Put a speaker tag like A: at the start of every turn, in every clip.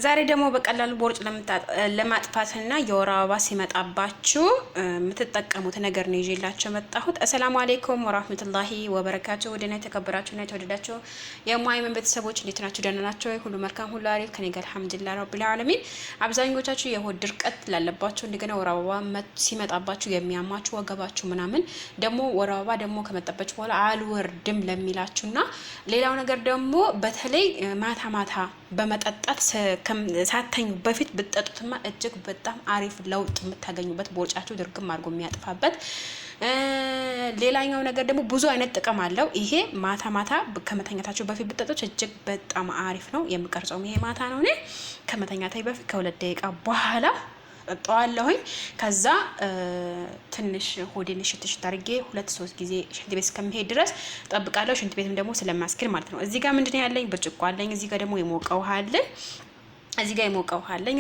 A: ዛሬ ደግሞ በቀላሉ ቦርጭ ለማጥፋትና የወር አበባ ሲመጣባችሁ የምትጠቀሙት ነገር ነው ይዤላችሁ መጣሁት። አሰላሙ አለይኩም ወራህመቱላሂ ወበረካቱ። ወደና የተከበራችሁና የተወደዳችሁ የሙአይመን ቤተሰቦች እንዴት ናችሁ? ደህና ናችሁ? ሁሉ መልካም ሁሉ አሪፍ ከኔ ጋር አልሐምዱሊላህ ረቢል ዓለሚን። አብዛኞቻችሁ የሆድ ድርቀት ላለባችሁ እንደገና ወር አበባ ሲመጣባችሁ የሚያማችሁ ወገባችሁ ምናምን ደግሞ ወር አበባ ደግሞ ከመጣባችሁ በኋላ አልወርድም ለሚላችሁና ሌላው ነገር ደግሞ በተለይ ማታ ማታ በመጠጣት ሳተኙ በፊት ብትጠጡትማ እጅግ በጣም አሪፍ ለውጥ የምታገኙበት ቦርጫችሁ ድርግም አድርጎ የሚያጥፋበት። ሌላኛው ነገር ደግሞ ብዙ አይነት ጥቅም አለው። ይሄ ማታ ማታ ከመተኛታችሁ በፊት ብትጠጡት እጅግ በጣም አሪፍ ነው። የምቀርጸው ይሄ ማታ ነው። እኔ ከመተኛታችሁ በፊት ከ2 ደቂቃ በኋላ ጠጣዋለሁኝ። ከዛ ትንሽ ሆዴን ሽት አድርጌ 2-3 ጊዜ ሽንት ቤት እስከምሄድ ድረስ ጠብቃለሁ። ሽንት ቤትም ደግሞ ስለማስክል ማለት ነው። እዚህ ጋር ምንድነው ያለኝ? ብርጭቆ አለኝ። እዚህ ጋር ደግሞ የሞቀ ውሃ አለኝ።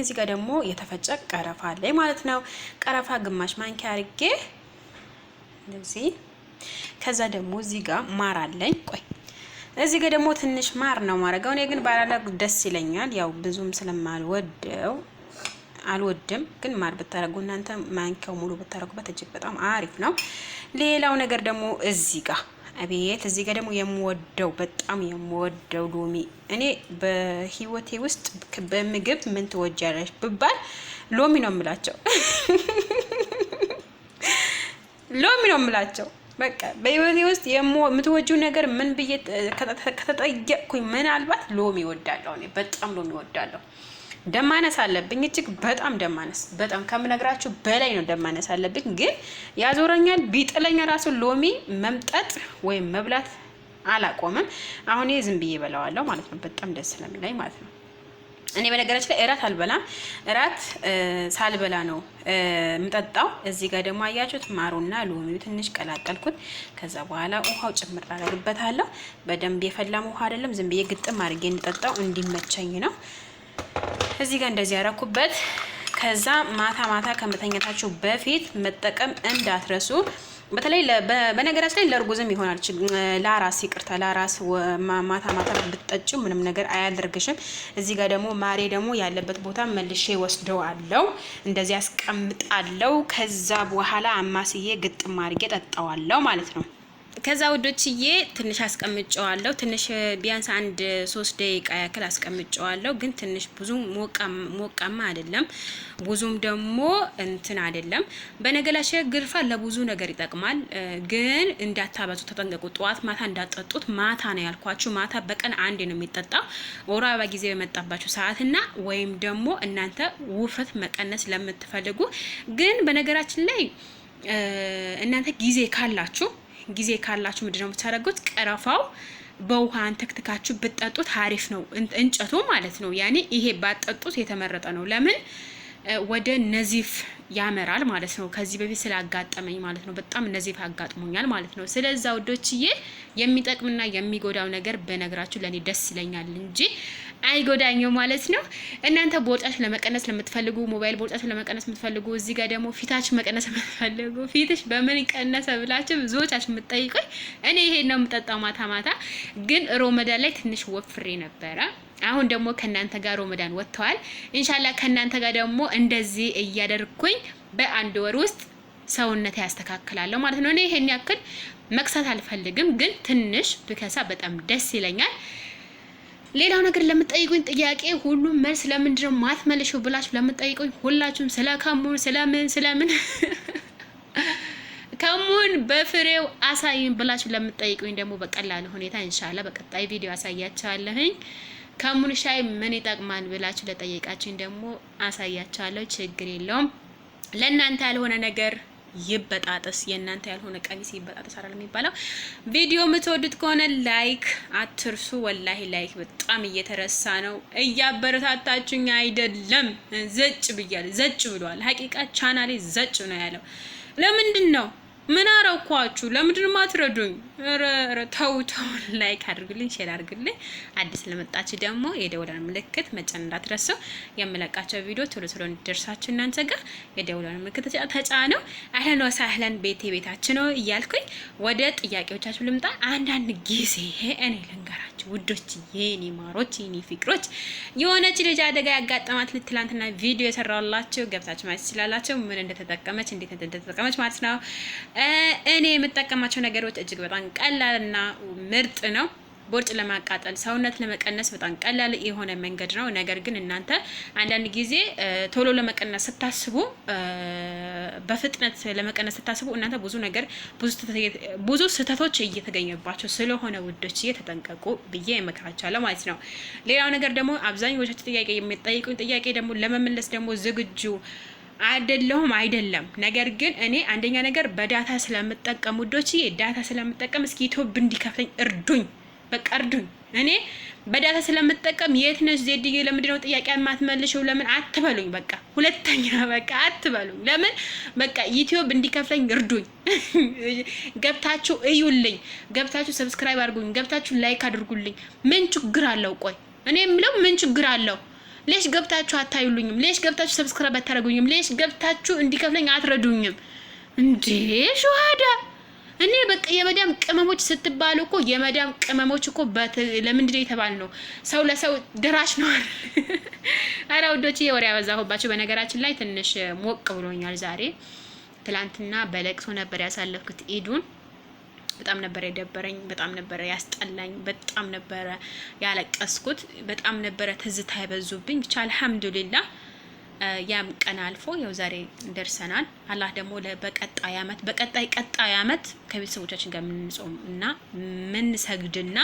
A: እዚህ ጋር ደግሞ የተፈጨ ቀረፋ አለኝ ማለት ነው። ቀረፋ ግማሽ ማንኪያ አድርጌ እንደዚህ። ከዛ ደግሞ እዚህ ጋር ማር አለኝ። ቆይ እዚህ ጋር ደግሞ ትንሽ ማር ነው ማረጋው። እኔ ግን ባላላ ደስ ይለኛል። ያው ብዙም አልወድም ግን ማር ብታረጉ እናንተ ማንኪያው ሙሉ ብታረጉበት እጅግ በጣም አሪፍ ነው። ሌላው ነገር ደግሞ እዚህ ጋር ደግሞ በጣም የምወደው ሎሚ። እኔ በህይወቴ ውስጥ በምግብ ምን ትወጃለሽ ብባል ሎሚ ነው የምላቸው። ሎሚ ነው የምላቸው። በቃ በህይወቴ ውስጥ የምትወጂው ነገር ምን ብዬ ከተጠየቅኩኝ ምናልባት ሎሚ እወዳለሁ። እኔ በጣም ሎሚ እወዳለሁ። ደማነስ አለብኝ እጅግ በጣም ደማነስ፣ በጣም ከምነግራችሁ በላይ ነው ደማነስ አለብኝ። ግን ያዞረኛል ቢጥለኛ ራሱ ሎሚ መምጠጥ ወይም መብላት አላቆምም። አሁን ዝም ብዬ በላዋለሁ ማለት ነው፣ በጣም ደስ ስለሚለኝ ማለት ነው። እኔ በነገራችን ላይ እራት አልበላም። እራት ሳልበላ ነው የምጠጣው። እዚህ ጋር ደግሞ አያችሁት ማሩና ሎሚው ትንሽ ቀላቀልኩት። ከዛ በኋላ ውሃው ጭምር አደርግበታለሁ። በደንብ የፈላም ውሃ አይደለም፣ ዝም ብዬ ግጥም አድርጌ እንጠጣው እንዲመቸኝ ነው። እዚህ ጋር እንደዚህ ያረኩበት። ከዛ ማታ ከመተኛታችሁ በፊት መጠቀም እንዳትረሱ። በተለይ በነገራችን ላይ ለእርጉዝም ይሆናል፣ ለአራስ ማታ ብትጠጪው ምንም ነገር አያደርግሽም። እዚህ ጋር ደግሞ ማሬ ደግሞ ያለበት ቦታ መልሼ ወስደዋለሁ፣ እንደዚህ አስቀምጣለሁ። ከዛ በኋላ አማስዬ ግጥም አድርጌ ጠጣዋለሁ ማለት ነው። ከዛ ውዶችዬ ትንሽ አስቀምጨዋለሁ። ትንሽ ቢያንስ 1-3 ደቂቃ ያክል አስቀምጨዋለሁ። ግን ትንሽ ብዙ ሞቃማ አይደለም፣ ብዙም ደግሞ እንትን አይደለም። በነገላሽ ግርፋ ለብዙ ነገር ይጠቅማል። ግን እንዳታበዙ ተጠንቀቁ። ጠዋት ማታ እንዳጠጡት። ማታ ነው ያልኳችሁ። ማታ በቀን 1 ነው የሚጠጣው። ወር አበባ ጊዜ በመጣባችሁ ሰዓትና ወይም ደግሞ እናንተ ውፍረት መቀነስ ለምትፈልጉ። ግን በነገራችን ላይ እናንተ ጊዜ ካላችሁ ምንድነው የምታደርጉት? ቀረፋው በውሃ አንተክትካችሁ ብትጠጡት አሪፍ ነው። እንጨቱ ማለት ነው። ያኔ ይሄ ባጠጡት የተመረጠ ነው። ለምን ወደ ነዚፍ ያመራል ማለት ነው። ከዚህ በፊት ስላጋጠመኝ ማለት ነው። በጣም ነዚፍ አጋጥሞኛል ማለት ነው። ስለዛ ወዶችዬ የሚጠቅምና የሚጎዳው ነገር በነገራችሁ ለኔ ደስ ይለኛል እንጂ አይጎዳኝም ማለት ነው። እናንተ ቦርጫችሁ ለመቀነስ ለምትፈልጉ፣ ሞባይል ቦርጫችሁ ለመቀነስ የምትፈልጉ፣ እዚህ ጋር ደግሞ ፊታችሁ መቀነስ የምትፈልጉ፣ ፊትሽ በምን ይቀነሰ ብላችሁ ብዙዎቻችሁ የምትጠይቁኝ፣ እኔ ይሄን ነው የምጠጣው ማታ። ግን ሮመዳን ላይ ትንሽ ወፍሬ ነበረ። አሁን ደግሞ ከናንተ ጋር ሮመዳን ወጥተዋል። ኢንሻአላህ ከናንተ ጋር ደግሞ እንደዚህ እያደረኩኝ በአንድ ወር ውስጥ ሰውነት ያስተካክላለሁ ማለት ነው። እኔ ይሄን ያክል መክሳት አልፈልግም፣ ግን ትንሽ ብከሳ በጣም ደስ ይለኛል። ሌላው ነገር ለምትጠይቁኝ ጥያቄ ሁሉም መልስ ለምንድነው ማትመልሹ ብላችሁ ለምትጠይቁኝ ሁላችሁም ስለምን ከሙን በፍሬው አሳይን ብላችሁ ለምትጠይቁኝ ደግሞ በቀላል ሁኔታ ኢንሻአላህ በቀጣይ ቪዲዮ አሳያችኋለሁኝ። ከሙን ሻይ ምን ይጠቅማል ብላችሁ ለጠየቃችሁኝ ደግሞ አሳያችኋለሁ። ችግር የለውም። ለእናንተ ያልሆነ ነገር ይበጣጥስ፣ የእናንተ ያልሆነ ቀሚስ ይበጣጥስ አይደል የሚባለው። ቪዲዮ የምትወዱት ከሆነ ላይክ አትርሱ። ወላሂ ላይክ በጣም እየተረሳ ነው። እያበረታታችሁኝ አይደለም። ዘጭ ብሏል። ሀቂቃ ቻናሌ ዘጭ ነው ያለው። ለምንድን ነው? ምን አረኳችሁ? ለምንድን ነው ማትረዱኝ? ተው ላይክ አድርጉልኝ፣ ሼር አድርጉልኝ። አዲስ ለመጣችሁ ደግሞ የደወሉን ምልክት መጫን እንዳትረሱ። የምለቃቸው ቪዲዮ ቶሎ ቶሎ እንዲደርሳችሁ እናንተ ጋር የደወሉን ምልክት ተጫኑ። አህለን ወሳህለን ቤታችን ነው እያልኩኝ ወደ ጥያቄዎቻችሁ ልምጣ። አንዳንድ ጊዜ እኔ ልንገራችሁ ውዶች፣ የኔ ማሮች፣ የኔ ፍቅሮች የሆነች ልጅ አደጋ ያጋጠማት ትላንትና ቪዲዮ የሰራሁላችሁ ገብታችሁ ማየት ትችላላችሁ። ምን እንደተጠቀመች እንዴት እንደተጠቀመች ማለት ነው። እኔ የምጠቀማቸው ነገሮች እጅግ በጣም ቀላልና ምርጥ ነው። ቦርጭ ለማቃጠል ሰውነት ለመቀነስ በጣም ቀላል የሆነ መንገድ ነው። ነገር ግን እናንተ አንዳንድ ጊዜ ቶሎ ለመቀነስ ስታስቡ፣ በፍጥነት ለመቀነስ ስታስቡ እናንተ ብዙ ስህተቶች እየተገኘባቸው ስለሆነ ውዶች እየተጠንቀቁ ብዬ እመክራችኋለሁ ማለት ነው። ሌላው ነገር ደግሞ አብዛኞቻችሁ ጥያቄ የሚጠይቁኝ ጥያቄ ደግሞ ለመመለስ ደግሞ ዝግጁ አይደለም። ነገር ግን እኔ አንደኛ ነገር በዳታ ስለምጠቀም ውዶች ዳታ ስለምጠቀም እስኪ ዩቲዩብ እንዲከፍለኝ እርዱኝ፣ በቃ እርዱኝ። እኔ በዳታ ስለምጠቀም የት ነሽ ዜድዬ ለምንድን ነው ጥያቄ የማትመልሽው ለምን አትበሉኝ። በቃ ሁለተኛ በቃ አትበሉኝ። ለምን በቃ ዩቲዩብ እንዲከፍለኝ እርዱኝ። ገብታችሁ እዩልኝ፣ ገብታችሁ ሰብስክራይብ አድርጉልኝ፣ ገብታችሁ ላይክ አድርጉልኝ። ምን ችግር አለው? ቆይ እኔ የምለው ምን ችግር አለው? ሌሽ ገብታችሁ አታዩልኝም? ሌሽ ገብታችሁ ሰብስክራይብ አታደርጉኝም? ሌሽ ገብታችሁ እንዲከፍለኝ አትረዱኝም እንዴ? ሹሃዳ እኔ በቃ የመዳም ቅመሞች ስትባሉ እኮ የመዳም ቅመሞች እኮ ለምንድን ነው የተባል ነው? ሰው ለሰው ድራሽ ነው። አረ ውዶች ወሬ ያበዛሁባችሁ። በነገራችን ላይ ትንሽ ሞቅ ብሎኛል ዛሬ። ትላንትና በለቅሶ ነበር ያሳለፍኩት ኢዱን። በጣም ነበር የደበረኝ፣ በጣም ነበር ያስጠላኝ፣ በጣም ነበር ያለቀስኩት፣ በጣም ነበር ትዝታ ያበዙብኝ። ብቻ አልሐምዱሊላህ ያም ቀን አልፎ ያው ዛሬ ደርሰናል። አላህ ደግሞ በቀጣይ አመት ከቤተሰቦቻችን ጋር የምንጾም እና የምንሰግድና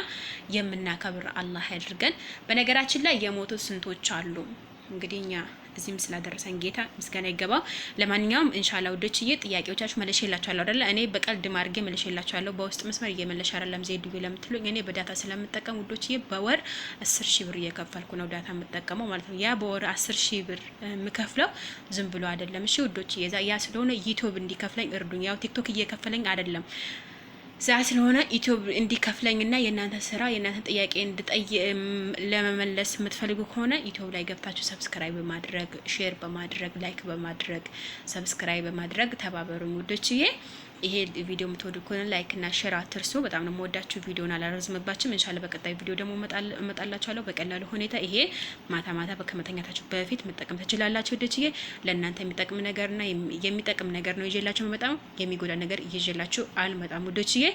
A: የምናከብር አላህ ያድርገን። በነገራችን ላይ የሞቱ ስንቶች አሉ። እንግዲህ እኛ እዚህም ስላደረሰን ጌታ ምስጋና ይገባው። ለማንኛውም ኢንሻአላህ ውዶችዬ ጥያቄዎቻችሁ መልሼላችኋለሁ አይደለ? እኔ በቀልድ ማርጌ መልሼላችኋለሁ። በውስጥ መስመር እየመለሽ አይደለም ዜድዩ ለምትሉኝ እኔ በዳታ ስለምጠቀም ውዶችዬ በወር 10,000 ብር እየከፈልኩ ነው ዳታ የምጠቀመው ማለት ነው። ያ በወር 10,000 ብር የምከፍለው ዝም ብሎ አይደለም። እሺ ውዶችዬ ያ ስለሆነ ዩቲዩብ እንዲከፍለኝ እርዱኝ። ያው ቲክቶክ እየከፈለኝ አይደለም ዛ ስለሆነ ዩቲዩብ እንዲከፍለኝና የእናንተ ስራ የእናንተ ጥያቄ ለመመለስ የምትፈልጉ ከሆነ ዩቲዩብ ላይ ገብታችሁ ሰብስክራይብ በማድረግ ሼር በማድረግ ላይክ በማድረግ ሰብስክራይብ በማድረግ ተባበሩኝ ውዶችዬ። ይሄ ቪዲዮ የምትወዱ ከሆነ ላይክ እና ሼር አትርሱ። በጣም ነው የምወዳችሁ። ቪዲዮን አላረዝምባችሁም። ኢንሻአላህ በቀጣይ ቪዲዮ ደግሞ እመጣላችኋለሁ በቀላሉ ሁኔታ። ይሄ ማታ ከመተኛታችሁ በፊት መጠቀም ትችላላችሁ ውዶችዬ። ለእናንተ የሚጠቅም ነገርና የሚጠቅም ነገር ነው ይዤላችሁ የምመጣው። የሚጎዳ ነገር ይዤላችሁ አልመጣም ውዶችዬ።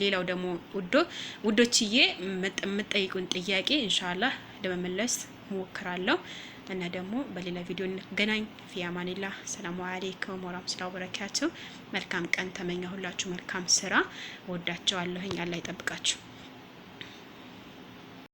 A: ሌላው ደግሞ ውዶችዬ የምትጠይቁን ጥያቄ ኢንሻአላህ ለመመለስ ሞክራለሁ እና ደግሞ በሌላ ቪዲዮ እንገናኝ። ፊያማኒላህ ሰላሙ አለይኩም ወራህመቱላሂ ወበረካቱ። መልካም ቀን ተመኘሁላችሁ። መልካም ስራ። ወዳችኋለሁኝ። አላህ ይጠብቃችሁ።